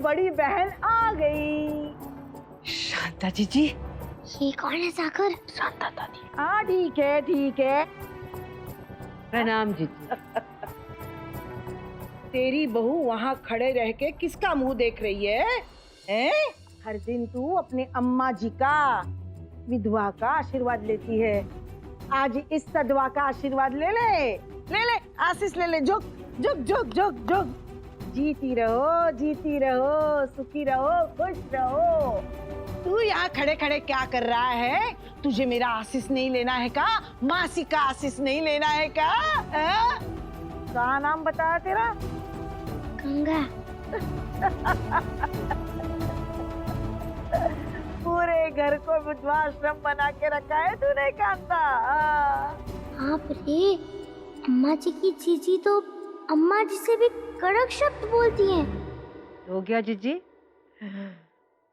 बड़ी बहन आ गई। शांता जीजी। ये कौन है सागर? शांता दादी। हाँ ठीक है ठीक है। प्रणाम जीजी। तेरी बहू वहाँ खड़े रह के किसका मुंह देख रही है? हैं? हर दिन तू अपने अम्मा जी का, विधवा का आशीर्वाद लेती है। आज इस सधवा का आशीर्वाद ले ले, ले ले आशीष ले ले। झुक झुक झुक झुक झुक। जीती रहो, सुखी रहो, खुश रहो। तू यहाँ खड़े खड़े क्या कर रहा है? तुझे मेरा आशीष नहीं लेना है का? मासी का आशीष नहीं लेना है का? क्या नाम बताया तेरा? गंगा। पूरे घर को वृद्धाश्रम बना के रखा है तूने कांता। आप रे, अम्मा जी की जीजी तो अम्मा जी से भी कड़क शब्द बोलती हैं। हो गया जीजी?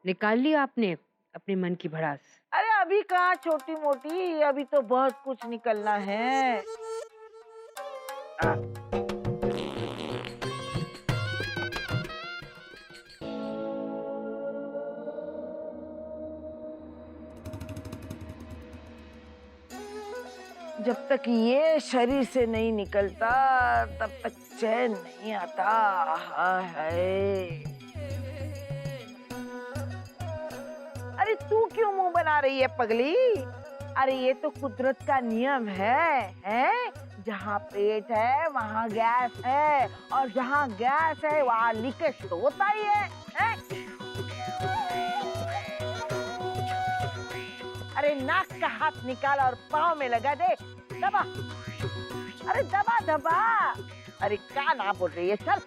निकाल लिया आपने अपने मन की भड़ास? अरे अभी कहाँ छोटी मोटी, अभी तो बहुत कुछ निकलना है। जब तक ये शरीर से नहीं निकलता तब तक चैन नहीं आता। हाय। अरे तू क्यों मुंह बना रही है पगली? अरे ये तो कुदरत का नियम है? जहाँ पेट है वहाँ गैस है, और जहाँ गैस है वहाँ लीकेज तो होता ही है? अरे नाक का हाथ निकाल और पाँव में लगा दे। दबा, अरे दबा दबा। अरे क्या ना बोल रही है? चल।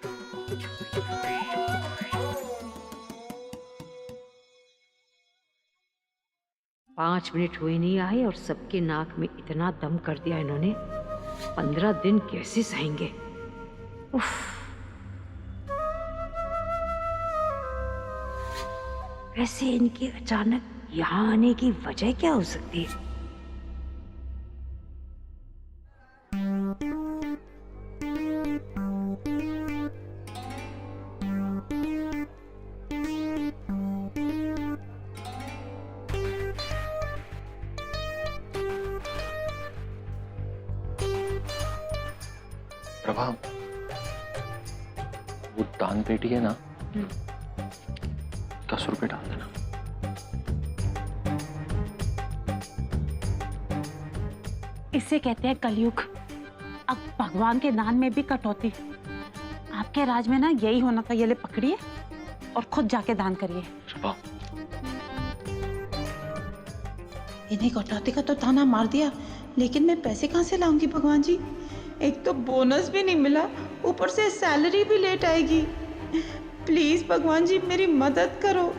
5 मिनट हुए नहीं आए और सबके नाक में इतना दम कर दिया इन्होंने। 15 दिन कैसे सहेंगे? उफ। वैसे इनके अचानक यहाँ आने की वजह क्या हो सकती है? प्रभा, वो दान पेटी है ना, 10 रुपए डाल देना। इसे कहते हैं कलयुग। अब भगवान के दान में भी कटौती। आपके राज में ना यही होना था। ये ले पकड़िए और खुद जाके दान करिए। प्रभा, इन्हें कटौती का तो ताना मार दिया, लेकिन मैं पैसे कहाँ से लाऊंगी भगवान जी? एक तो बोनस भी नहीं मिला, ऊपर से सैलरी भी लेट आएगी। प्लीज भगवान जी मेरी मदद करो।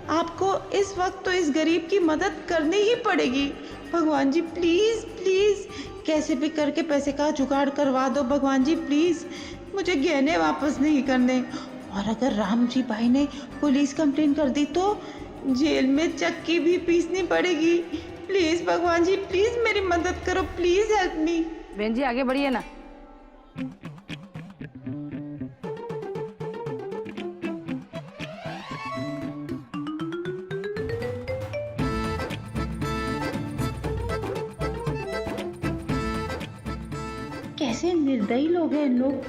आपको इस वक्त तो इस गरीब की मदद करनी ही पड़ेगी। भगवान जी प्लीज प्लीज कैसे भी करके पैसे का जुगाड़ करवा दो। भगवान जी प्लीज, मुझे गहने वापस नहीं करने। और अगर राम जी भाई ने पुलिस कंप्लेन कर दी तो जेल में चक्की भी पीसनी पड़ेगी। प्लीज भगवान जी प्लीज मेरी मदद करो, प्लीज हेल्प मी। बहन जी आगे बढ़िए ना। कैसे निर्दयी लोग हैं इन लोग।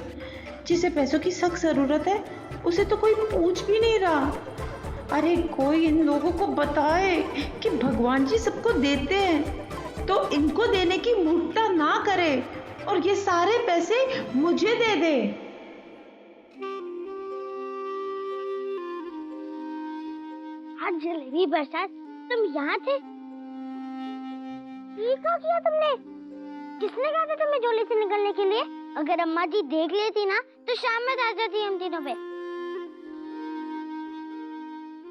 जिसे पैसों की सख्त जरूरत है उसे तो कोई पूछ भी नहीं रहा। अरे कोई इन लोगों को बताए कि भगवान जी सबको देते हैं तो इनको देने की मूर्खता ना करे और ये सारे पैसे मुझे दे दे। आज जलेबी बरसात तुम यहाँ थे? ये क्या किया तुमने? किसने कहा था तुम्हें झोले से निकलने के लिए? अगर अम्मा जी देख लेती ना तो शाम में आ जाती हम तीनों पे।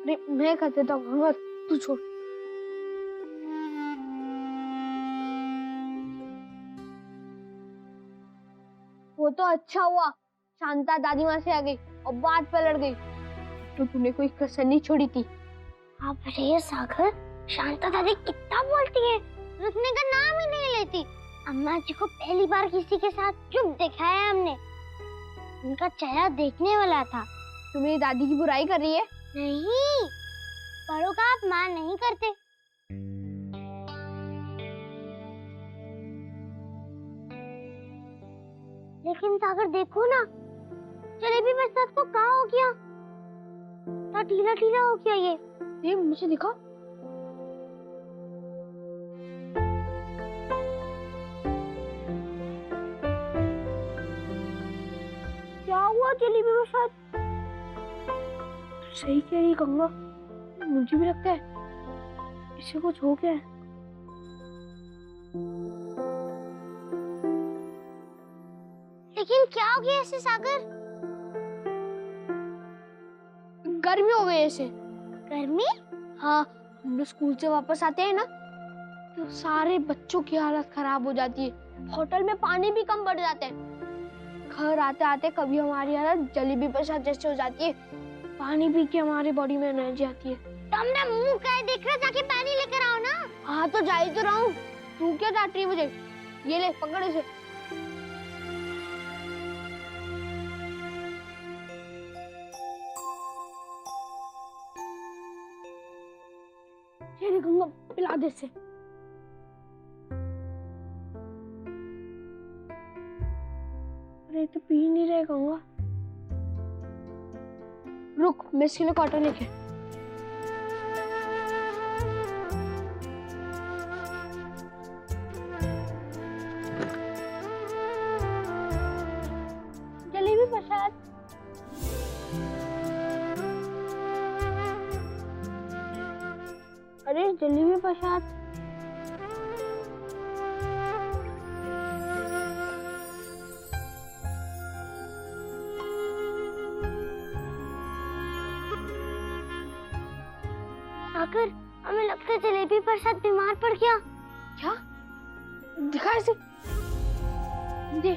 मैं कर देता हूँ, तू छोड़। वो तो अच्छा हुआ शांता दादी माँ से आ गई और बात पलट गई, तो तूने कोई कसर नहीं छोड़ी थी। अब रे सागर, शांता दादी कितना बोलती है, रुकने का नाम ही नहीं लेती। अम्मा जी को पहली बार किसी के साथ चुप दिखाया हमने। उनका चेहरा देखने वाला था, तो मेरी दादी की बुराई कर रही है? नहीं, बड़ों का अपमान नहीं करते। लेकिन सागर देखो ना, जलेबी बरसात को क्या हो गया? क्या ढीला ढीला हो गया ये? देख मुझे दिखा। क्या हुआ जलेबी बरसात? सही कह रही गंगा, मुझे भी लगता है इसे कुछ हो गया है। लेकिन क्या हो गया ऐसे सागर? गर्मी हो गई ऐसे। गर्मी? हाँ, हम लोग स्कूल से वापस आते हैं ना, तो सारे बच्चों की हालत खराब हो जाती है। होटल में पानी भी कम बढ़ जाते हैं। घर आते आते कभी हमारी हालत जलेबी बरसात जैसे हो जाती है। पानी पी के हमारी बॉडी में एनर्जी आती है। तुमने मुंह क्या देख रहा, जाके पानी लेकर आओ ना। हाँ तो जा ही तो रहा हूँ, तू क्या डांट रही है मुझे? ये ले पकड़ इसे। ये ले गंगा, पिला दे इसे। अरे तो पी नहीं रहे गंगा। रुक, मैं इसके लिए कॉटन लेके। जलेबी प्रसाद। अरे जलेबी प्रसाद। सागर, हमें लगता है जलेबी प्रसाद बीमार पड़ गया। क्या? दिखा इसे। दे।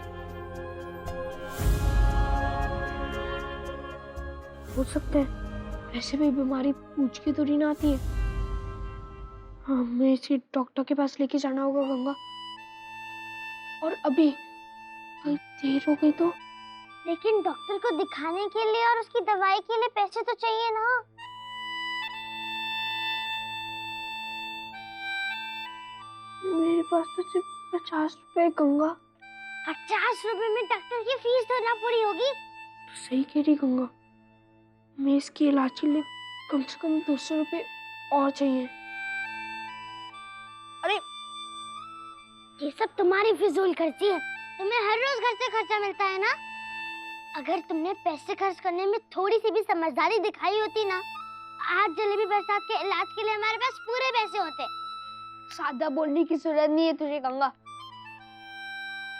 हो सकता है ऐसे भी बीमारी पूछ के थोड़ी ना आती है। हमें इसे डॉक्टर के पास लेके जाना होगा गंगा। और अभी कहीं देर हो गई तो? लेकिन डॉक्टर को दिखाने के लिए और उसकी दवाई के लिए पैसे तो चाहिए ना। मेरे पास तो सिर्फ 50 रुपए गंगा। 50 रुपए में डॉक्टर की फीस तो ना पूरी होगी। तो सही कह रही गंगा, मैं इसके इलाज के लिए कम से कम 200 रुपए और चाहिए। अरे ये सब तुम्हारी फिजूल खर्ची है। तुम्हें हर रोज घर से खर्चा मिलता है ना। अगर तुमने पैसे खर्च करने में थोड़ी सी भी समझदारी दिखाई होती ना, आज जलेबी बरसात के इलाज के लिए हमारे पास पूरे पैसे होते। सादा बोलने की जरूरत नहीं है तुझे गंगा।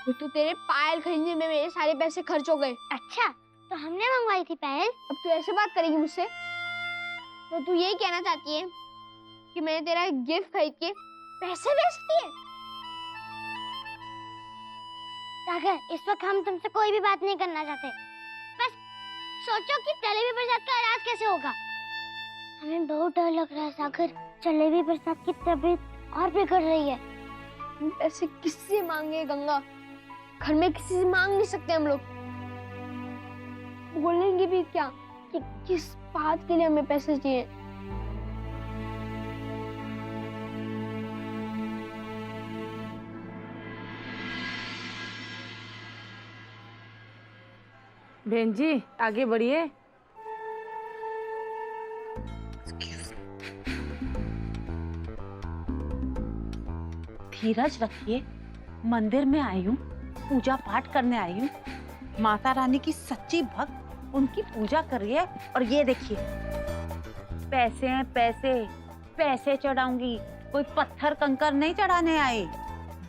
तो तेरे पायल खरीदने में मेरे सारे पैसे खर्च हो गए। अच्छा, तो हमने मंगवाई थी पायल। अब तू ऐसे बात करेगी मुझसे? तो तू यही कहना चाहती है कि मैंने तेरा गिफ्ट खरीद के पैसे वेस्ट किए? सागर, इस वक्त हम तुमसे कोई भी बात नहीं करना चाहते। बस सोचो कि जलेबी बरसात का इलाज कैसे होगा। हमें बहुत डर लग रहा है सागर। जलेबी बरसात की तबीयत और बिगड़ रही है। पैसे किससे मांगे गंगा? घर में किसी से मांग नहीं सकते हम लोग। बोलेंगे भी क्या कि किस बात के लिए हमें पैसे चाहिए? बहन जी आगे बढ़िए। धीरज रखिए, मंदिर में आई हूँ, पूजा पाठ करने आई हूँ। माता रानी की सच्ची भक्त उनकी पूजा कर रही है। और ये देखिए पैसे हैं, पैसे पैसे चढ़ाऊंगी, कोई पत्थर कंकर नहीं चढ़ाने आई।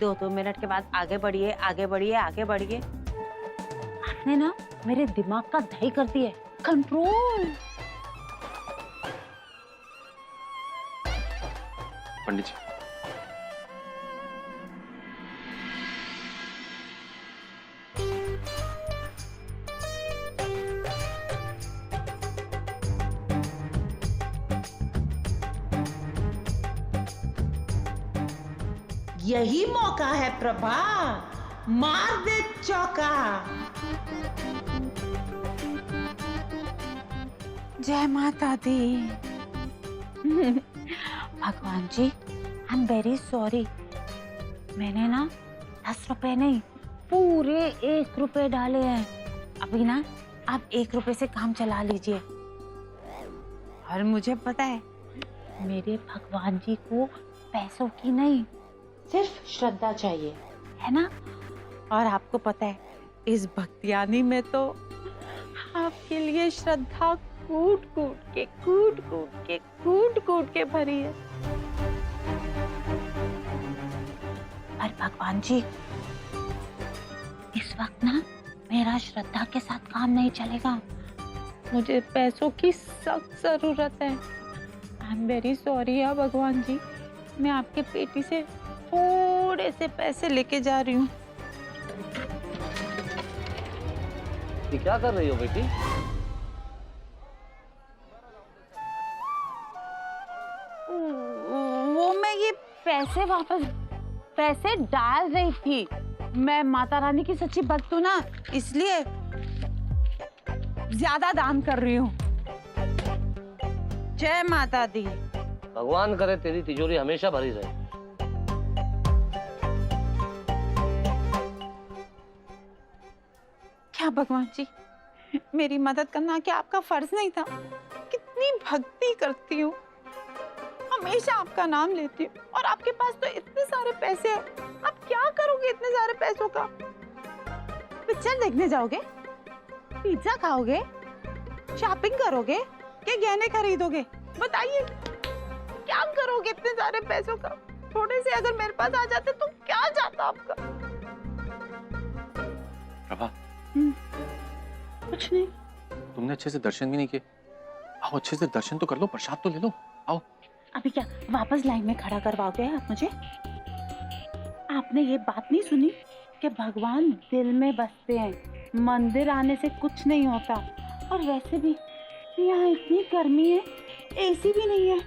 2-2 मिनट के बाद आगे बढ़िए, आगे बढ़िए, आगे बढ़िए। आपने ना मेरे दिमाग का दही कर दिया। कंट्रोल। पंडित जी, यही मौका है प्रभा, मार दे चौका। जय माता दी। भगवान जी, आई एम वेरी सॉरी। मैंने ना 10 रुपए नहीं, पूरे 1 रुपए डाले हैं। अभी ना आप 1 रुपए से काम चला लीजिए। और मुझे पता है, मेरे भगवान जी को पैसों की नहीं, सिर्फ श्रद्धा चाहिए, है ना? और आपको पता है, इस भक्तियानी में तो आपके लिए श्रद्धा कूट कूट के भरी है। पर भगवान जी, इस वक्त ना मेरा श्रद्धा के साथ काम नहीं चलेगा। मुझे पैसों की सख्त जरूरत है। आई एम वेरी सॉरी है भगवान जी। मैं आपके पेटी से थोड़े से पैसे लेके जा रही हूँ। ये क्या कर रही हो बेटी? वो मैं ये पैसे डाल रही थी। मैं माता रानी की सच्ची भक्त हूँ ना, इसलिए ज्यादा दान कर रही हूँ। जय माता दी। भगवान करे तेरी तिजोरी हमेशा भरी रहे। क्या भगवान जी, मेरी मदद करना क्या आपका फर्ज नहीं था? कितनी भक्ति करती हूँ, हमेशा आपका नाम लेती हूँ, और आपके पास तो इतने सारे पैसे हैं। आप क्या करोगे इतने सारे पैसों का? पिक्चर देखने जाओगे, पिज्जा खाओगे, शॉपिंग करोगे, क्या गहने खरीदोगे? बताइए, क्या करोगे इतने सारे पैसों का? थोड़े से अगर मेरे पास आ जाते तो क्या जाता आपका? प्रभा, कुछ नहीं। तुमने अच्छे से दर्शन भी नहीं किए। आओ अच्छे से दर्शन तो कर लो, प्रसाद तो ले लो। आओ। अभी क्या वापस लाइन में खड़ा करवाओगे आप मुझे? आपने ये बात नहीं सुनी कि भगवान दिल में बसते हैं, मंदिर आने से कुछ नहीं होता। और वैसे भी यहाँ इतनी गर्मी है, एसी भी नहीं है,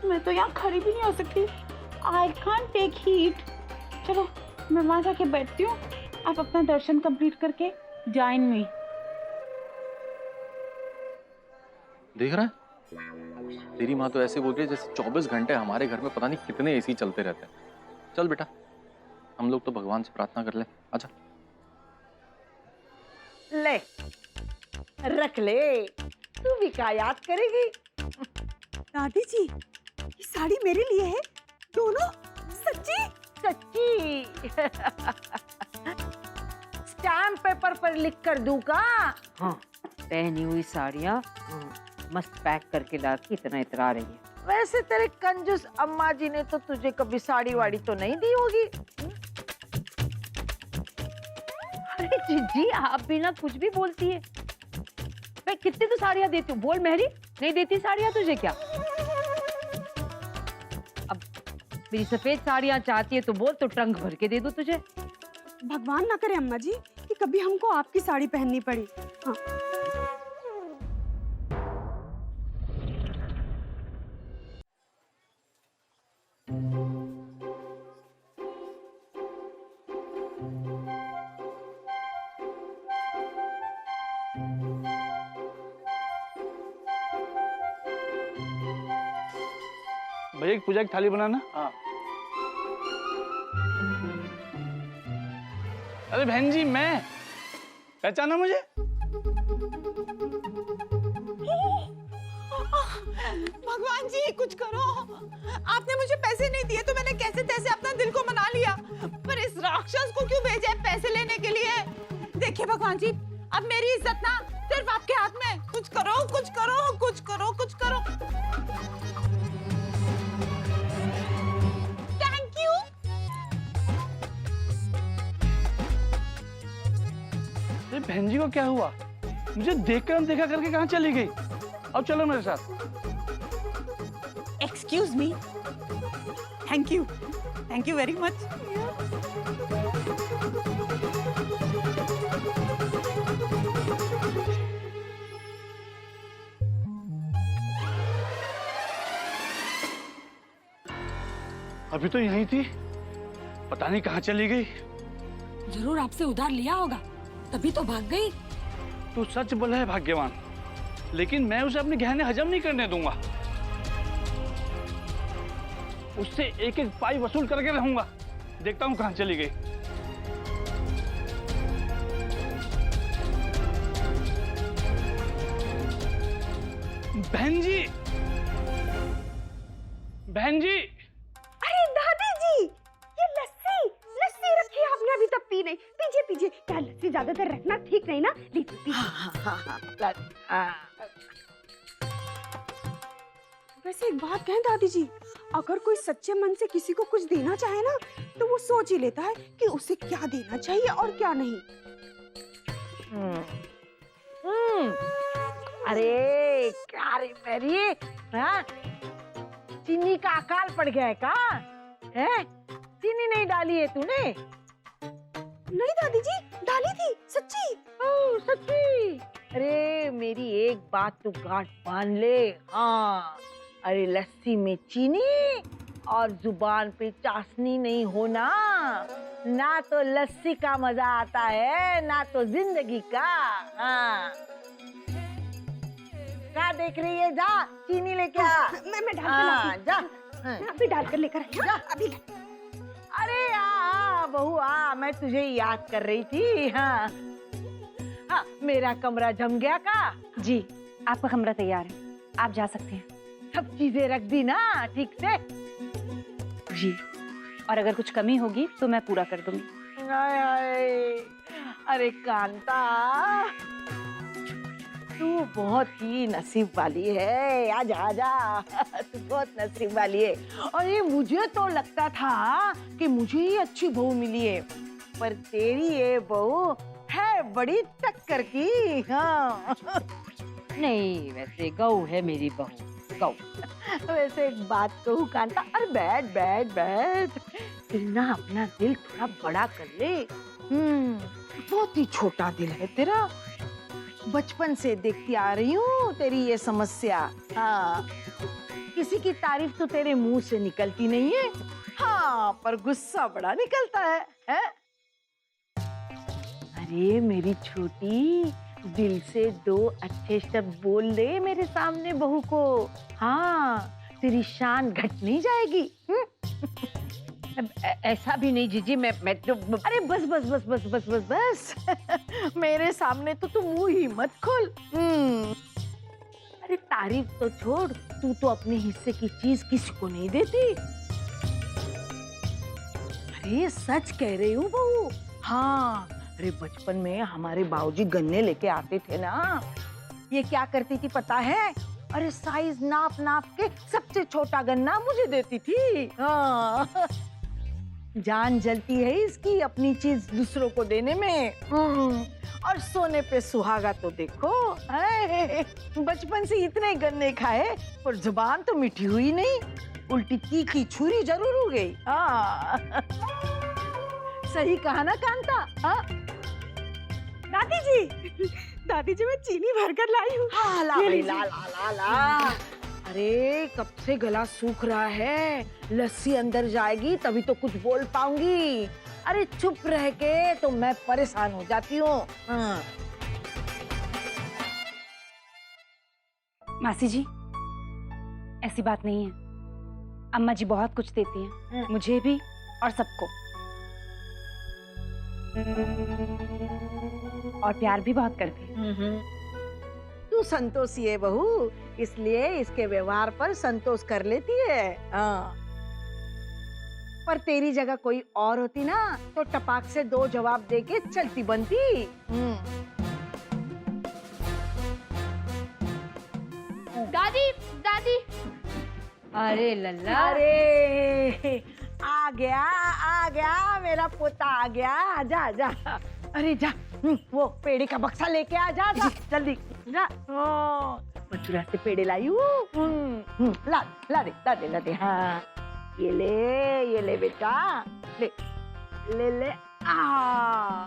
मैं तो यहाँ खड़ी भी नहीं हो सकती। I can't take heat. चलो मैं वहां जाके बैठती हूँ, आप अपना दर्शन कंप्लीट करके जॉइन मी। देख रहा है, तेरी माँ तो ऐसे बोल रही है जैसे 24 घंटे हमारे घर में पता नहीं कितने एसी चलते रहते हैं। चल बेटा, हम लोग तो भगवान से प्रार्थना कर ले। आजा। ले रख ले, तू भी क्या याद करेगी। दादी जी, ये साड़ी मेरे लिए है, दोनों? सच्ची? सच्ची। स्टैम्प पेपर पर लिख कर दूं का? हाँ, पहनी हुई साड़ियाँ मस्त पैक करके ला के इतना इतरा रही है। वैसे तेरे कंजूस अम्मा जी ने तो तुझे कभी साड़ी वाड़ी तो नहीं दी होगी। अरे जीजी, आप भी ना कुछ भी बोलती है। मैं कितनी तो साड़ियाँ देती हूँ, बोल मेहरी, नहीं देती साड़ियाँ तुझे क्या? अब मेरी सफेद साड़ियाँ चाहती है तो बोल, तो ट्रंक भर के दे दूँ तुझे। भगवान ना करे अम्मा जी कि कभी हमको आपकी साड़ी पहननी पड़ी। हाँ। भैया एक पूजा की थाली बनाना। हाँ। अरे बहन जी, मैं पहचाना मुझे? भगवान जी कुछ करो। आपने मुझे पैसे नहीं दिए तो मैंने कैसे तैसे अपना दिल को मना लिया, पर इस राक्षस को क्यों भेजा है पैसे लेने के लिए? देखिए भगवान जी, अब मेरी इज्जत ना सिर्फ आपके हाथ में। कुछ करो, कुछ करो, कुछ करो, कुछ करो। Thank you. अरे बहन जी को क्या हुआ? मुझे देखकर अनदेखा करके कहाँ चली गई? अब चलो मेरे साथ। Excuse me. Thank you very much. अभी तो यहीं थी, पता नहीं कहाँ चली गई। जरूर आपसे उधार लिया होगा, तभी तो भाग गई। तू सच बोला है भाग्यवान। लेकिन मैं उसे अपने गहने हजम नहीं करने दूंगा। उससे एक एक पाई वसूल करके रहूंगा। देखता हूँ कहाँ चली गई। बहन जी, बहन जी, अरे दादी जी, ये लस्सी लस्सी रखी है आपने, अभी तक पी नहीं। पीजिए पीजिए, क्या लस्सी ज्यादा देर रखना ठीक नहीं ना। लीजिए पीजिए। वैसे एक बात कहें दादी जी, अगर कोई सच्चे मन से किसी को कुछ देना चाहे ना, तो वो सोच ही लेता है कि उसे क्या देना चाहिए और क्या नहीं। अरे क्या रे मेरी, हाँ? चीनी का अकाल पड़ गया है का? है? चीनी नहीं डाली है तूने? नहीं दादी जी, डाली थी सच्ची। ओह सच्ची? अरे मेरी एक बात तो गांठ बांध ले। हाँ, अरे लस्सी में चीनी और जुबान पे चाशनी नहीं होना, ना तो लस्सी का मजा आता है ना तो जिंदगी का। हाँ, क्या देख रही है? जा चीनी लेके आ। मैं डाल हाँ, के लाती जा। हूँ। मैं अभी डाल कर लेकर आई हूँ। अभी अरे आ बहू आ, मैं तुझे याद कर रही थी। हाँ हाँ, मेरा कमरा जम गया का? जी, आपका कमरा तैयार है, आप जा सकते हैं। सब चीजें रख दी ना ठीक से? जी, और अगर कुछ कमी होगी तो मैं पूरा कर दूंगी। हाय हाय, अरे कांता, तू बहुत ही नसीब वाली है। आजा आजा, तू बहुत नसीब वाली है। और ये मुझे तो लगता था कि मुझे ही अच्छी बहू मिली है, पर तेरी ये बहू है बड़ी टक्कर की। हाँ नहीं, वैसे गऊ है मेरी बहू, गऊ। वैसे एक बात कहूँ कांता, अरे बैठ बैठ बैठ, फिर ना अपना दिल थोड़ा बड़ा कर ले। बहुत ही छोटा दिल है तेरा, बचपन से देखती आ रही हूँ तेरी ये समस्या। हाँ, किसी की तारीफ तो तेरे मुंह से निकलती नहीं है, हाँ, पर गुस्सा बड़ा निकलता है? अरे मेरी छोटी, दिल से दो अच्छे शब्द बोल दे मेरे सामने बहू को। हाँ, तेरी शान घट नहीं जाएगी। ऐसा भी नहीं जीजी, मैं तो अरे बस बस बस बस बस बस बस मेरे सामने तो तू मुंह ही मत खोल। अरे तारीफ तो छोड़, तू तो अपने हिस्से की चीज किसी को नहीं देती। अरे सच कह रही हूँ बहू। हाँ, अरे बचपन में हमारे बाबूजी गन्ने लेके आते थे ना, ये क्या करती थी पता है? अरे साइज नाप नाप के सबसे छोटा गन्ना मुझे देती थी। हाँ, जान जलती है इसकी अपनी चीज दूसरों को देने में। और सोने पे सुहागा तो देखो, बचपन से इतने गन्ने खाए पर जुबान तो मीठी हुई नहीं, उल्टी तीखी छुरी जरूर हो गई। हाँ सही कहा ना कांता? हाँ दादी जी, दादी जी मैं चीनी भरकर लाई हूँ। हाँ, ला ये भाई, लीजिए। ला ला ला ला। अरे कब से गला सूख रहा है, लस्सी अंदर जाएगी तभी तो कुछ बोल पाऊंगी। अरे चुप रह के तो मैं परेशान हो जाती हूँ। हाँ। मासी जी, ऐसी बात नहीं है, अम्मा जी बहुत कुछ देती हैं, मुझे भी और सबको, और प्यार भी बहुत करती हैं। तू संतोषी है बहू, इसलिए इसके व्यवहार पर संतोष कर लेती है। हाँ, पर तेरी जगह कोई और होती ना तो टपाक से दो जवाब देके चलती बनती। दादी दादी, अरे लल्ला, अरे आ गया मेरा पोता आ गया। आजा आजा, अरे जा, वो पेड़े का बक्सा लेके आ जा, जा जल्दी जा। मथुरा से पेड़े लाई हूँ। ला ला दे ला दे ला दे। हाँ, ये ले बेटा, ले ले ले। आ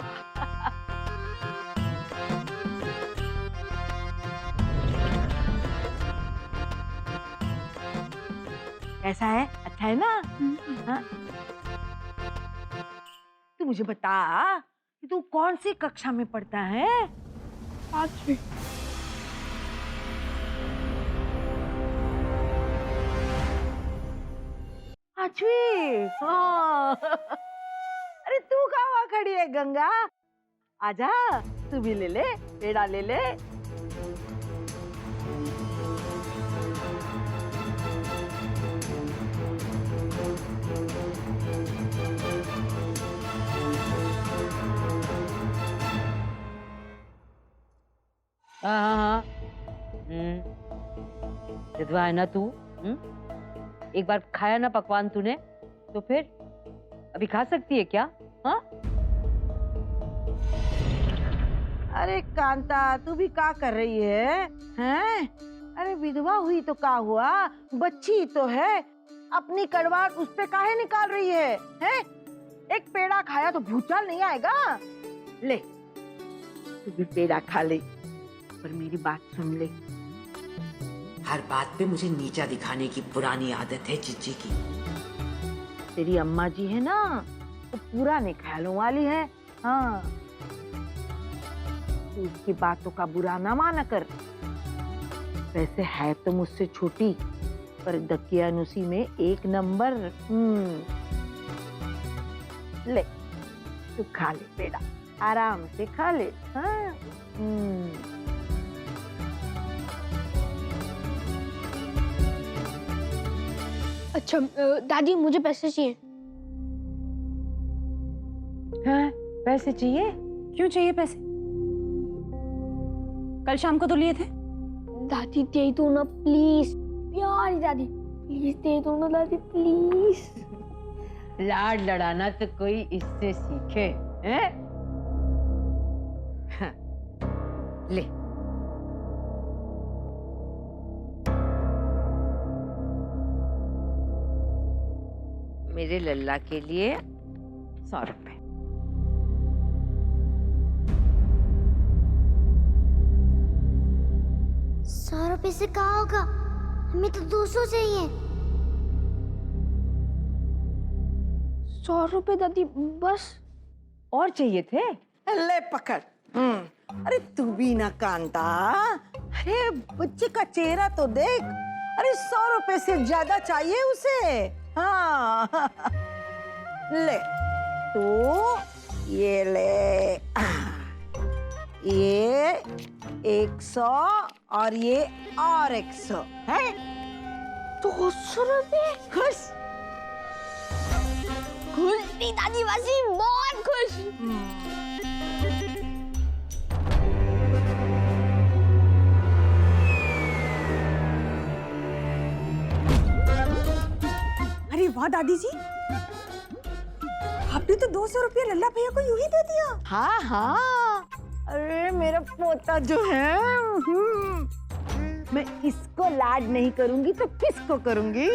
कैसा है? अच्छा है ना? हाँ? तू मुझे बता कि तू कौन सी कक्षा में पढ़ता है? 5वीं। लक्ष्मी। हाँ। अरे तू कहाँ वहाँ खड़ी है गंगा? आजा, तू भी ले ले, पेड़ा ले ले। हाँ। विधवा है ना तू? एक बार खाया ना पकवान तूने, तो फिर अभी खा सकती है क्या? हाँ? अरे कांता, तू भी क्या कर रही है? हैं? अरे विधवा हुई तो क्या हुआ? बच्ची तो है, अपनी कड़वाहट उस पे काहे निकाल रही है? हैं? एक पेड़ा खाया तो भूचाल नहीं आएगा? ले, तू भी पेड़ा खा ले, पर मेरी बात सुन ले। हर बात पे मुझे नीचा दिखाने की पुरानी आदत है जीजी की। तेरी अम्मा जी है ना, वो पुराने ख्यालों वाली है। हाँ, तू उसकी बातों का बुरा ना माना कर। वैसे है तो मुझसे छोटी, पर दकियानुसी में एक नंबर। ले, तू खा ले पेड़ा, आराम से खा ले। हाँ? अच्छा दादी, मुझे पैसे चाहिए। हाँ, पैसे चाहिए? क्यों चाहिए पैसे? कल शाम को तो लिए थे। दादी दे दो ना प्लीज, प्यारी दादी, प्लीज दे दो ना दादी, प्लीज। लाड लड़ाना तो कोई इससे सीखे, हैं? हाँ, ले। मेरे लल्ला के लिए 100 रुपए। 100 रुपए से क्या होगा? हमें तो 200 चाहिए। 100 रुपए दादी, बस। और चाहिए थे? ले पकड़। अरे तू भी ना कांता, अरे बच्चे का चेहरा तो देख। अरे 100 रुपए से ज्यादा चाहिए उसे। हाँ। ले, तो ये ले, ये 100 और ये और 100 है। 200 रुपए? खुश? खुश थी दादी वासी, बहुत खुश। अरे वाह दादी जी, आपने तो 200 रुपया लल्ला भैया को यूं ही दे दिया। हाँ हाँ, अरे मेरा पोता जो है, मैं इसको लाड नहीं करूंगी तो किसको करूंगी?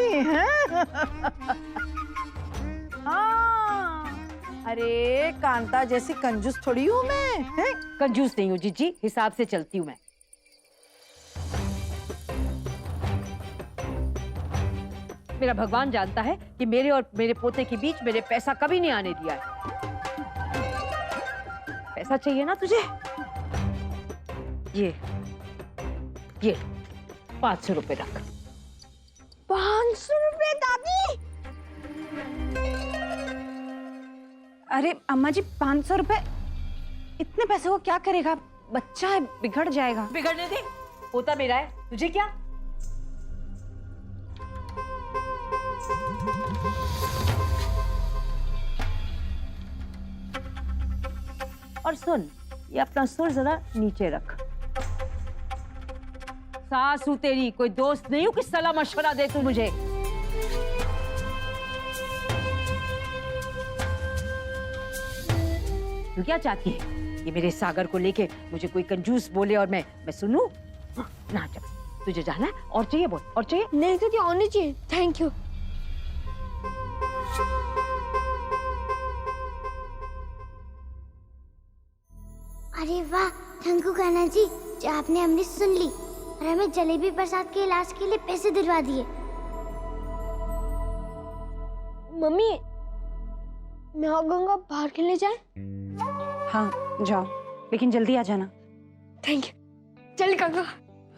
हाँ, अरे कांता जैसी कंजूस थोड़ी हूँ मैं, हैं? कंजूस नहीं हूँ जीजी, हिसाब से चलती हूँ मैं। मेरा भगवान जानता है कि मेरे और मेरे पोते के बीच मैंने पैसा कभी नहीं आने दिया है। पैसा चाहिए ना तुझे? ये 500 रुपए रख। 500 रुपए दादी? अरे अम्मा जी, 500 रुपए इतने पैसे को क्या करेगा? बच्चा है, बिगड़ जाएगा। बिगड़ने दे, पोता मेरा है, तुझे क्या? और सुन, ये अपना सुर जरा नीचे रख। सासू तेरी कोई दोस्त नहीं हूं कि सलाह मशवरा दे तू मुझे। तू क्या चाहती है? ये मेरे सागर को लेके मुझे कोई कंजूस बोले और मैं सुनूं? ना, जब तुझे जाना है और चाहिए बोल, और चाहिए? नहीं दीदी, आने चाहिए। Thank you. अरे वाह थैंक यू कान्हा जी, जो आपने हमने सुन ली और हमें जलेबी प्रसाद के इलाज के लिए पैसे दिलवा दिए। मम्मी, मैं और गंगा बाहर खेलने जाए? हाँ जाओ, लेकिन जल्दी आ जाना। Thank you. चल गंगा।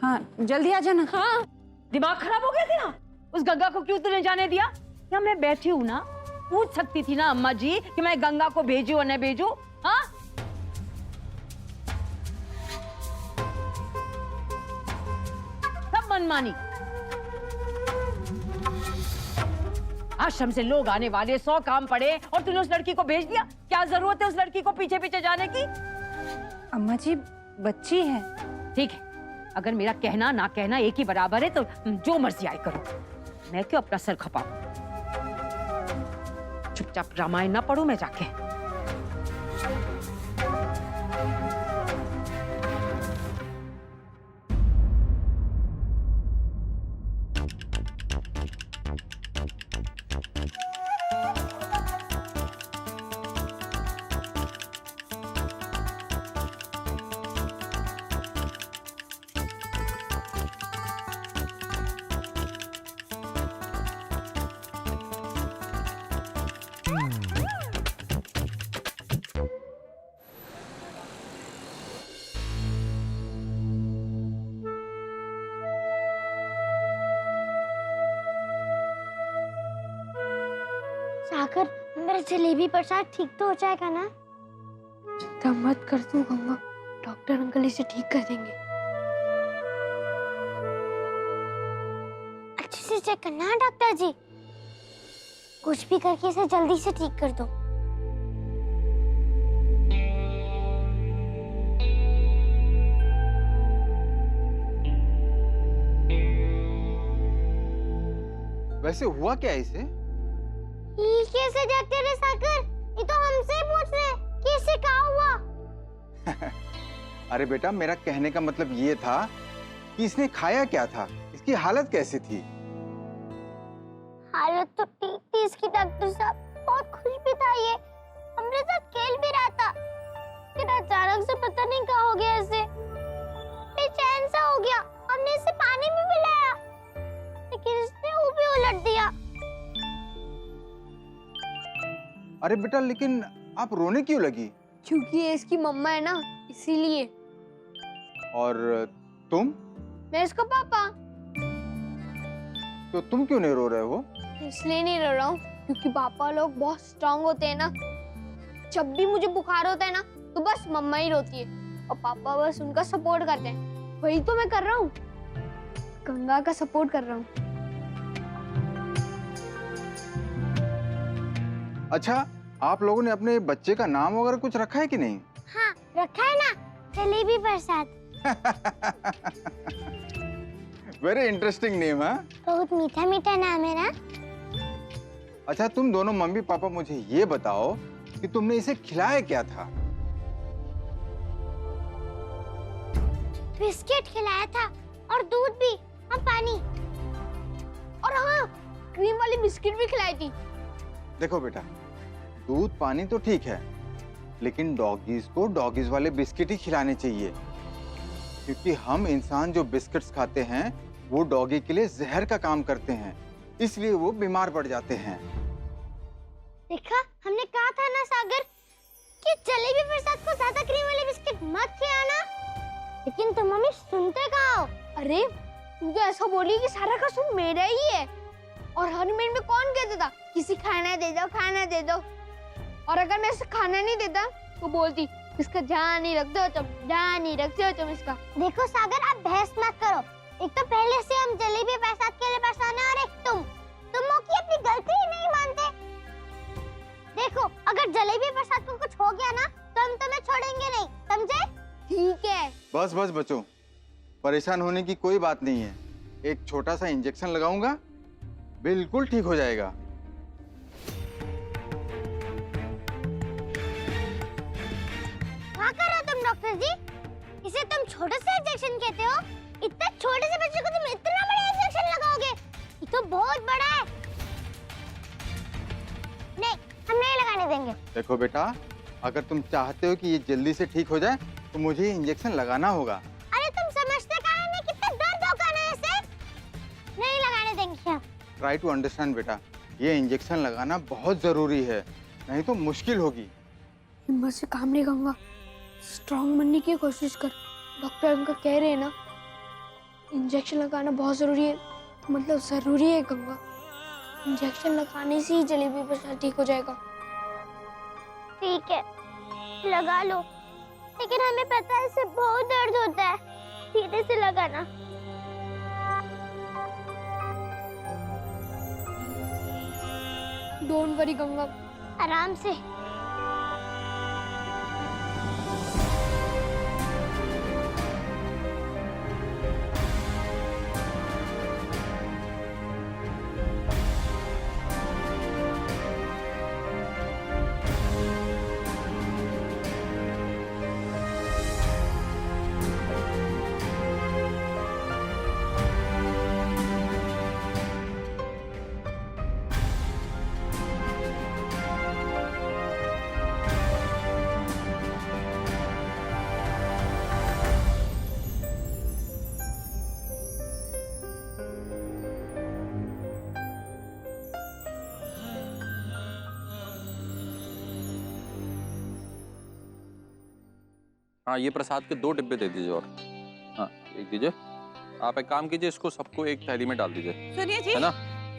हाँ जल्दी आ जाना। हाँ। दिमाग खराब हो गया तेरा? उस गंगा को क्यों तूने जाने दिया? यहाँ मैं बैठी हूँ ना, पूछ सकती थी ना अम्मा जी कि मैं गंगा को भेजूं और न भेजूं? हाँ, सब मनमानी। आश्रम से लोग आने वाले, 100 काम पड़े और तूने उस लड़की को भेज दिया। क्या जरूरत है उस लड़की को पीछे पीछे जाने की? अम्मा जी बच्ची है। ठीक है, अगर मेरा कहना ना कहना एक ही बराबर है तो जो मर्जी आए करो, मैं क्यों अपना सर खपाऊं? चुपचाप रामायण ना पढ़ूं मैं जाके। सागर, मेरा जलेबी प्रसाद ठीक तो हो जाएगा ना? चिंता मत कर तू गंगा, डॉक्टर अंकल इसे ठीक कर देंगे। अच्छे से चेक करना है डॉक्टर जी, कुछ भी करके इसे जल्दी से ठीक कर दो। वैसे हुआ क्या इसे? ये कैसे डॉक्टर है सागर? ये तो हमसे ही पूछ रहे हैं कि इसे क्या हुआ? अरे बेटा, मेरा कहने का मतलब ये था कि इसने खाया क्या था, इसकी हालत कैसी थी? हालत तो ठीक थी इसकी डॉक्टर साहब, बहुत खुश भी था ये, हमरे साथ खेल भी रहा था, लेकिन अचानक से पता नहीं क्या हो गया इसे, बेचैन सा हो गया। हमने इसे पानी में पिलाया, लेकिन इसने वो भी उलट दिया। अरे बेटा, लेकिन आप रोने क्यों लगी? क्योंकि ये इसकी मम्मा है ना, इसीलिए। और तुम? मैं इसका पापा। तो तुम क्यों नहीं रो रहे हो? इसलिए नहीं रो रहा हूँ क्योंकि पापा लोग बहुत स्ट्रांग होते हैं ना। जब भी मुझे बुखार होता है ना तो बस मम्मा ही रोती है और पापा बस उनका सपोर्ट करते हैं। वही तो मैं कर रहा हूँ, गंगा का सपोर्ट कर रहा हूँ। अच्छा, आप लोगों ने अपने बच्चे का नाम वगैरह कुछ रखा है कि नहीं? हाँ, रखा है ना, जलेबी प्रसाद। वेरी इंटरेस्टिंग नेम है। बहुत मीठा मीठा नाम है ना। अच्छा, तुम दोनों मम्मी पापा मुझे ये बताओ कि तुमने इसे खिलाया क्या था? बिस्किट खिलाया था और दूध भी और पानी। और हाँ, क्रीम वाली बिस्किट भी खिलाई थी। देखो बेटा, दूध पानी तो ठीक है, लेकिन डॉगीज को डॉगीज वाले बिस्किट ही खिलाने चाहिए, क्योंकि हम इंसान जो बिस्किट्स खाते हैं वो डॉगी के लिए जहर का काम करते हैं, इसलिए वो बीमार पड़ जाते हैं। देखा, हमने कहा था ना सागर कि जलेबी प्रसाद को ज्यादा क्रीम वाले बिस्किट मत खिलाना, लेकिन तुम मम्मी सुनते कहाँ हो? अरे तू तो ऐसा बोली कि सारा कसूर मेरा ही है। और हर मिनट में कौन कहता था किसी खाना दे दो, खाना दे दो। और अगर मैं इसे खाना नहीं देता तो बोलती इसका ध्यान नहीं रख दो तुम, ध्यान नहीं रखते हो तुम इसका। देखो सागर, आप बहस मत करो। एक तो पहले से हम जलेबी प्रसाद के लिए परेशान हैं और एक तुम हो कि अपनी गलती ही नहीं मानते। देखो, अगर जलेबी प्रसाद को कुछ हो गया ना तो हम तुम्हें छोड़ेंगे नहीं, समझे? ठीक है। बस बस बच्चों, परेशान होने की कोई बात नहीं है। एक छोटा सा इंजेक्शन लगाऊंगा, बिल्कुल ठीक हो जाएगा। क्या कर रहे हो तुम डॉक्टर जी? इसे तुम छोटे से इंजेक्शन कहते हो? इतने छोटे से बच्चे को तुम इतना बड़ा इंजेक्शन लगाओगे? ये तो बहुत बड़ा है। नहीं, हम नहीं लगाने देंगे। देखो बेटा, अगर तुम चाहते हो कि ये जल्दी से ठीक हो जाए तो मुझे ये इंजेक्शन लगाना होगा। अरे तुम समझते कहाँ हैं कितना दर्द होगा ना इसे? नहीं लगाने देंगे हम। ट्राई टू अंडरस्टैंड बेटा, ये इंजेक्शन लगाना बहुत जरूरी है, नहीं तो मुश्किल होगी। हिम्मत से काम नहीं गंगा, स्ट्रांग बनने की कोशिश कर। डॉक्टर अंकल कह रहे हैं ना, इंजेक्शन लगाना बहुत जरूरी है, मतलब जरूरी है गंगा। इंजेक्शन लगाने से ही जलेबी परेशान ठीक हो जाएगा। ठीक है, लगा लो, लेकिन हमें पता है इससे बहुत दर्द होता है, धीरे से लगाना। डोंट वरी गंगा, आराम से। हाँ, ये प्रसाद के 2 डिब्बे दे दीजिए और हाँ एक दीजिए। आप एक काम कीजिए, इसको सबको एक थैली में डाल दीजिए, सुनिए जी, है ना?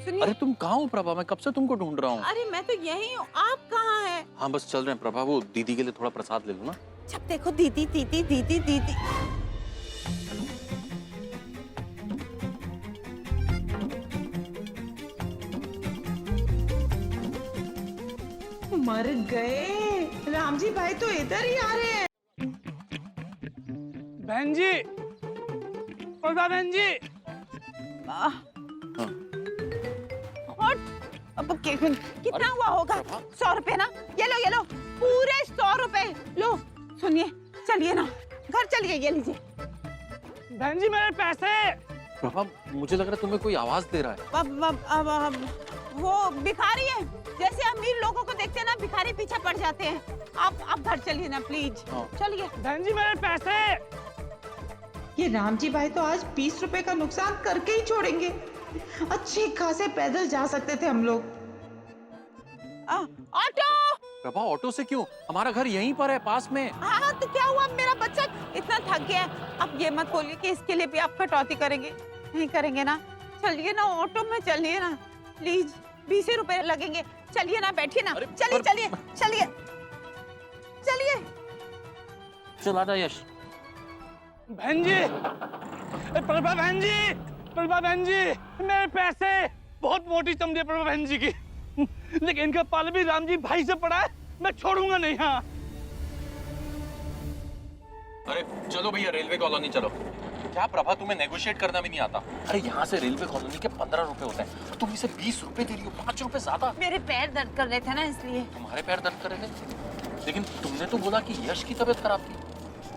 सुनिए। अरे तुम कहाँ हो प्रभा? मैं कब से तुमको ढूंढ रहा हूँ। अरे मैं तो यही हूँ, आप कहाँ हैं? हाँ बस चल रहे हैं प्रभा, वो दीदी के लिए थोड़ा प्रसाद ले लो ना। जब देखो दीदी दीदी दीदी दीदी। मर गए, राम जी भाई तो इधर ही आ रहे हैं। बहन जी, प्रभा बहन जी। और अब कितना हुआ होगा? 100 रुपए ना? ये लो पूरे 100 रुपए लो। सुनिए, चलिए ना घर चलिए, ये लीजिए। बहन जी मेरे पैसे। प्रभा मुझे लग रहा है तुम्हें कोई आवाज दे रहा है। अब वो भिखारी है, जैसे अमीर लोगों को देखते हैं ना, भिखारी पीछे पड़ जाते हैं। आप घर चलिए ना प्लीज, चलिए। बहन जी मेरे पैसे। ये राम जी भाई तो आज 20 रुपए का नुकसान करके ही छोड़ेंगे। अच्छे खासे पैदल जा सकते थे हम लोग। ऑटो। प्रभा ऑटो से क्यों? हमारा घर यहीं पर है, पास में। हाँ तो क्या हुआ, मेरा बच्चा इतना थक गया है। अब ये मत बोलिए कि इसके लिए भी आप कटौती करेंगे, नहीं करेंगे ना। चलिए ना ऑटो में चलिए ना प्लीज, 20 रुपए लगेंगे। चलिए ना, बैठिए ना। चलिए चलिए चलिए चलिए। चला जा यश। बहन जी, प्रभा बहन जी, प्रभा बहन जी, मेरे पैसे। बहुत मोटी चमड़ी है प्रभा बहन जी की, लेकिन इनका पाल भी राम जी भाई से पड़ा है, मैं छोड़ूंगा नहीं। हाँ अरे चलो भैया, रेलवे कॉलोनी चलो। क्या प्रभा तुम्हें नेगोशिएट करना भी नहीं आता? अरे यहाँ से रेलवे कॉलोनी के 15 रुपए होते हैं, तुम इसे 20 रुपए दे रही हो, 5 रुपए ज्यादा। मेरे पैर दर्द कर रहे थे ना, इसलिए। तुम्हारे पैर दर्द कर रहे थे? लेकिन तुमने तो बोला कि यश की तबीयत खराब थी,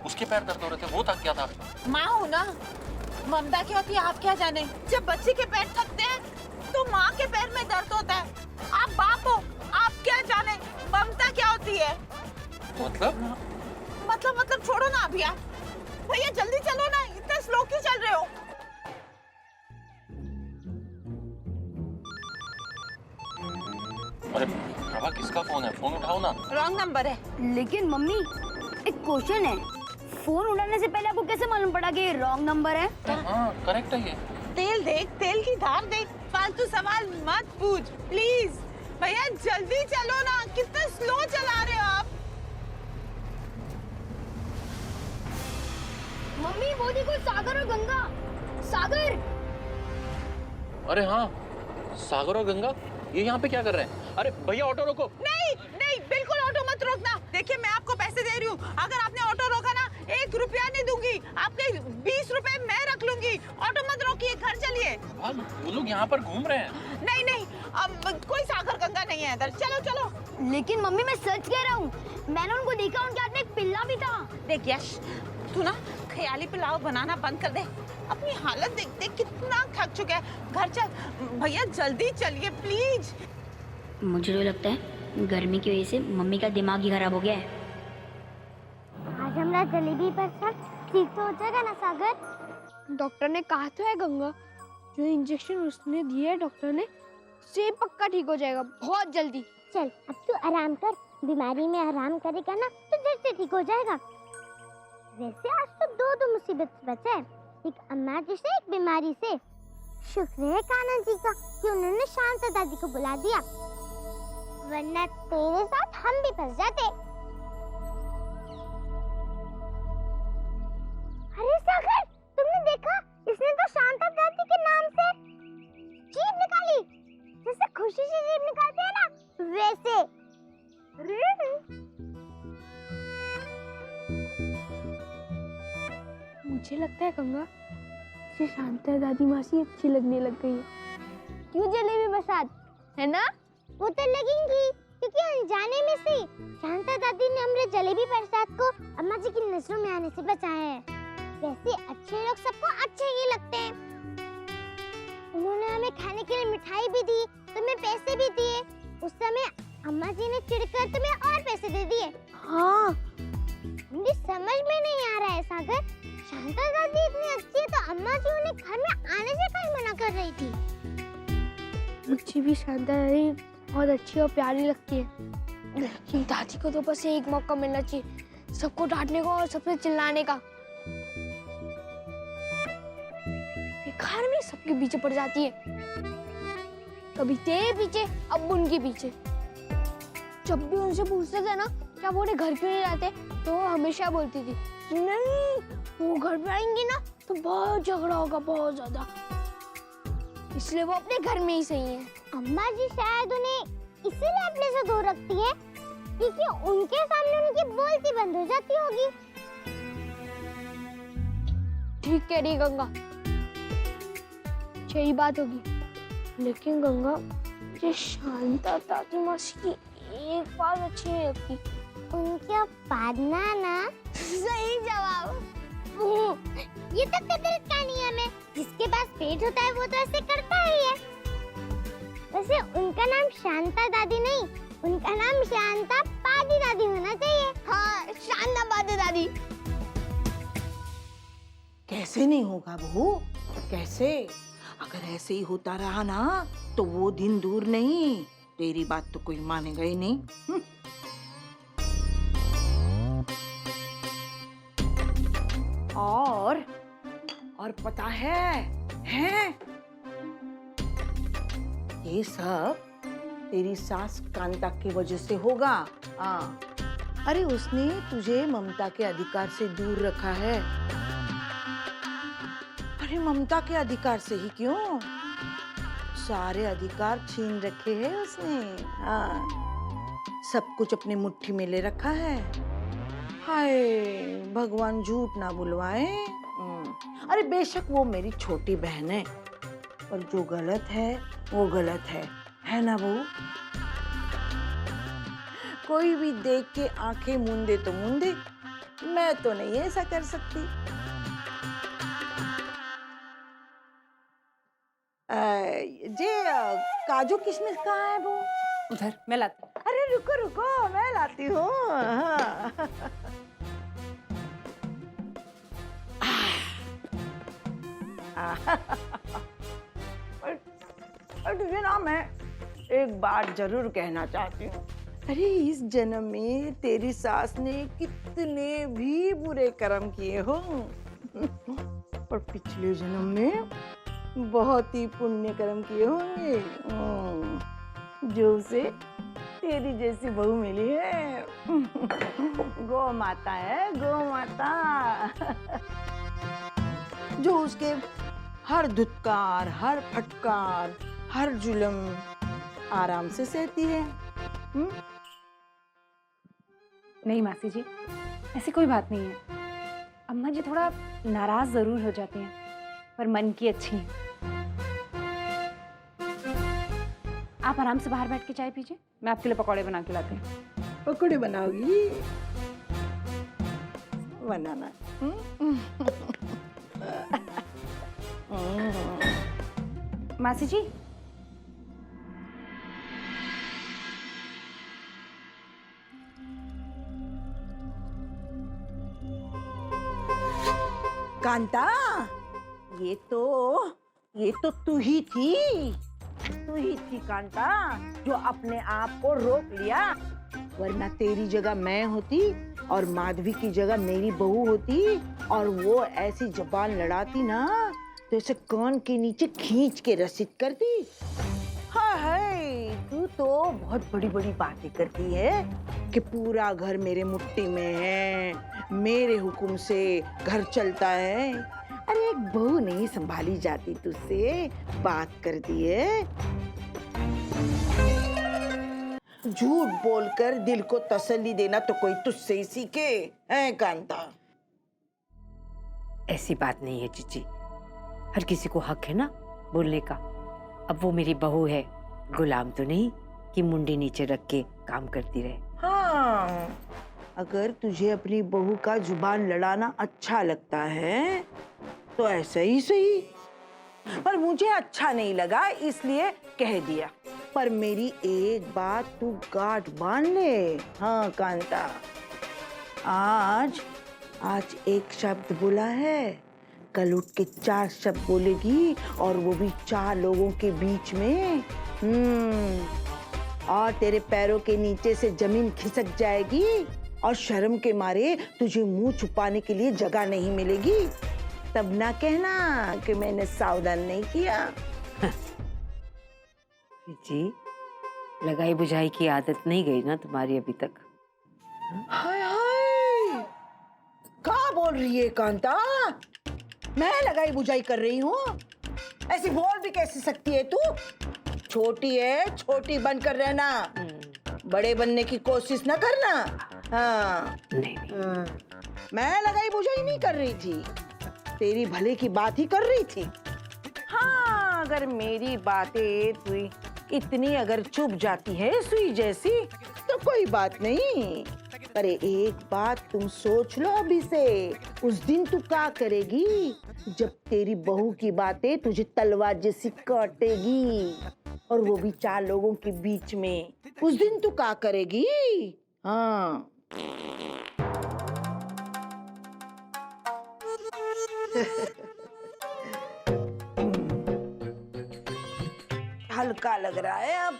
उसके पैर दर्द हो रहे थे, वो थक गया था। माँ हूँ ना, ममता क्या होती है आप क्या जाने। जब बच्चे के पैर थकते हैं तो माँ के पैर में दर्द होता है। आप बाप हो, आप क्या जाने ममता क्या होती है। मतलब छोड़ो ना अभी आप। भैया जल्दी चलो ना, इतना स्लो क्यों चल रहे हो? अरे प्रभा किसका फोन है? फोन उठाओ ना। रॉन्ग नंबर है। लेकिन मम्मी एक क्वेश्चन है, फोन उड़ाने से पहले आपको कैसे मालूम पड़ा कि ये रॉन्ग नंबर है? हाँ करेक्ट है ये। तेल देख, तेल की धार देख, फालतू सवाल मत पूछ प्लीज। भैया जल्दी चलो ना, कितना स्लो चला रहे हो आप। मम्मी वो देखो, सागर और गंगा। सागर। अरे हाँ, सागर और गंगा ये यहाँ पे क्या कर रहे हैं? अरे भैया ऑटो रोको। नहीं नहीं, बिल्कुल ऑटो मत रोकना। देखिए मैं आपको पैसे दे रही हूँ, अगर आपने ऑटो रोका ना 1 रुपया नहीं दूंगी, आपके 20 रुपए मैं रख लूंगी। ऑटो मत रोकिए, घर चलिए। वो लोग यहाँ पर घूम रहे हैं। नहीं नहीं, अब कोई सागर गंगा नहीं है इधर, चलो चलो। लेकिन मम्मी मैं सच कह रहा हूँ, मैंने उनको देखा, उनके हाथ में एक पिल्ला भी था। देख यश, तू ना ख्याली पुलाव बनाना बंद कर दे। अपनी हालत देख देख कितना थक चुका है। घर चल भैया, जल्दी चलिए प्लीज। मुझे तो लगता है गर्मी की वजह से मम्मी का दिमाग ही खराब हो गया है। आज हमारा जलेबी पर सब ठीक तो हो जाएगा ना सागर? डॉक्टर ने कहा तो है गंगा, जो इंजेक्शन उसने दिया है डॉक्टर ने, उससे पक्का ठीक हो जाएगा बहुत जल्दी। चल अब तू आराम कर, बीमारी में आराम करेगा ना तो जल्द से ठीक हो जाएगा। वैसे आज तो दो मुसीबत से बचा है, एक अम्मा जी से, एक बीमारी से। शुक्र है कान्हा जी का कि उन्होंने शांता दादी को बुला दिया, वरना तेरे साथ हम भी फंस जाते। अरे सागर, तुमने देखा? इसने तो शांता दादी के नाम से जीभ निकाली, जैसे खुशी से जीभ निकालते हैं ना, वैसे। मुझे लगता है गंगा, मुझे शांता दादी मासी अच्छी लगने लग गई है। क्यों जलेबी बरसात, है ना? वो तो लगेंगी, क्योंकि अनजाने में से शांता दादी ने हमरे जलेबी बरसात को अम्मा जी की नजरों में आने से बचाया है। वैसे अच्छे लोग सबको अच्छे ही लगते हैं। उन्होंने हमें खाने के लिए मिठाई भी दी, तुम्हें पैसे भी दिए। उस समय अम्मा जी ने चिढ़कर तुम्हें और पैसे दे दिए। हाँ, मुझे समझ में नहीं आ रहा है सागर, शांता दादी इतनी अच्छी है तो अम्मा जी उन्हें घर में आने से कहीं मना कर रही थी। मुझे भी शांता दादी बहुत अच्छी और प्यारी लगती है, लेकिन दादी को तो बस एक मौका मिलना चाहिए, सबको डांटने का और सबसे चिल्लाने का। घर में सबके पीछे पड़ जाती है, कभी तेरे पीछे, अब उनके पीछे। जब भी उनसे पूछते थे ना क्या वो घर क्यों नहीं आते, तो वो हमेशा बोलती थी नहीं, वो घर पे आएंगे ना तो बहुत झगड़ा होगा, बहुत ज्यादा, इसलिए वो अपने घर में ही सही है। अम्मा जी शायद उन्हें इसीलिए अपने से दूर रखती है, क्योंकि उनके सामने उनकी बोलती बंद हो जाती होगी। ठीक कह रही गंगा, सही बात होगी। लेकिन गंगा, मुझे शांता दादी मासी की एक बात अच्छी नहीं लगती, उनका पादना ना। सही जवाब। ये तो फितरत का नियम है, जिसके पास पेट होता है वो तो ऐसे करता ही है। वैसे उनका नाम शांता दादी नहीं, उनका नाम शांता पादी दादी होना चाहिए। हाँ, शांता पादी दादी। कैसे नहीं होगा बहू, कैसे? अगर ऐसे ही होता रहा ना तो वो दिन दूर नहीं, तेरी बात तो कोई मानेगा ही नहीं। और पता है ये सब तेरी सास कांता की वजह से होगा। हाँ, अरे उसने तुझे ममता के अधिकार से दूर रखा है। अरे ममता के अधिकार से ही क्यों, सारे अधिकार छीन रखे हैं उसने। हाँ, सब कुछ अपनी मुट्ठी में ले रखा है। हाय भगवान झूठ ना बुलवाए। अरे बेशक वो मेरी छोटी बहन है, पर जो गलत है वो गलत है ना बहू? कोई भी देख के आंखें मूंदे तो मूंदे, मैं तो नहीं ऐसा कर सकती। जे काजू किशमिश कहाँ है वो? उधर मैं लाती। अरे रुको रुको, मैं लाती हूँ। हाँ। और तुझे ना मैं एक बात जरूर कहना चाहती हूँ। अरे इस जन्म में तेरी सास ने कितने भी बुरे कर्म किए हो, और पिछले जन्म में बहुत ही पुण्य कर्म किए होंगे, जो उसे तेरी जैसी बहू मिली है। गौ माता है, गौ माता, जो उसके हर धुतकार, हर फटकार, हर जुल्म आराम से सहती है। नहीं मासी जी, ऐसी कोई बात नहीं है। अम्मा जी थोड़ा नाराज जरूर हो जाती हैं, पर मन की अच्छी हैं। आप आराम से बाहर बैठ के चाय पीजिए, मैं आपके लिए पकौड़े बना के लाती हूँ। पकौड़े बनाओगी? बनाना। मासी जी, कांता, ये तो तू ही थी कांता, जो अपने आप को रोक लिया। वरना तेरी जगह मैं होती और माधवी की जगह मेरी बहू होती, और वो ऐसी जुबान लड़ाती ना तो ऐसे कान के नीचे खींच के रसीद कर दी। हाँ है, तू तो बहुत बड़ी बड़ी बातें करती है कि पूरा घर मेरे मुट्ठी में है, मेरे हुक्म से घर चलता है। अरे एक बहू नहीं संभाली जाती तुझसे, बात कर दी है। झूठ बोलकर दिल को तसल्ली देना तो कोई तुझसे ही सीखे, है कांता? ऐसी बात नहीं है जीजी, हर किसी को हक है ना बोलने का। अब वो मेरी बहू है, गुलाम तो नहीं कि मुंडी नीचे रख के काम करती रहे। हाँ, अगर तुझे अपनी बहू का जुबान लड़ाना अच्छा लगता है तो ऐसा ही सही, पर मुझे अच्छा नहीं लगा इसलिए कह दिया। पर मेरी एक बात तू गांठ बांध ले। हाँ कांता, आज एक शब्द बोला है, कल उठ के 4 शब्द बोलेगी, और वो भी 4 लोगों के बीच में। और तेरे पैरों के नीचे से जमीन खिसक जाएगी और शर्म के मारे तुझे मुंह छुपाने के लिए जगह नहीं मिलेगी। तब ना कहना कि मैंने सावधान नहीं किया। जी, लगाई बुझाई की आदत नहीं गई ना तुम्हारी अभी तक? हाय हाय, क्या बोल रही है कांता? मैं लगाई बुझाई कर रही हूँ? ऐसी बोल भी कैसे सकती है तू? छोटी है, छोटी बनकर रहना, बड़े बनने की कोशिश न करना। हाँ नहीं। मैं लगाई बुझाई नहीं कर रही थी, तेरी भले की बात ही कर रही थी। हाँ, अगर मेरी बातें तू इतनी अगर चुप जाती है सुई जैसी तो कोई बात नहीं, पर एक बात तुम सोच लो अभी से। उस दिन तू क्या करेगी जब तेरी बहू की बातें तुझे तलवार जैसी काटेगी, और वो भी 4 लोगों के बीच में। उस दिन तू क्या करेगी? हाँ हल्का लग रहा है अब।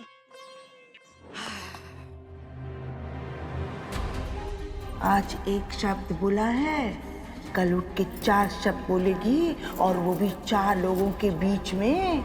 आज एक शब्द बोला है, कल उठ के 4 शब्द बोलेगी, और वो भी 4 लोगों के बीच में।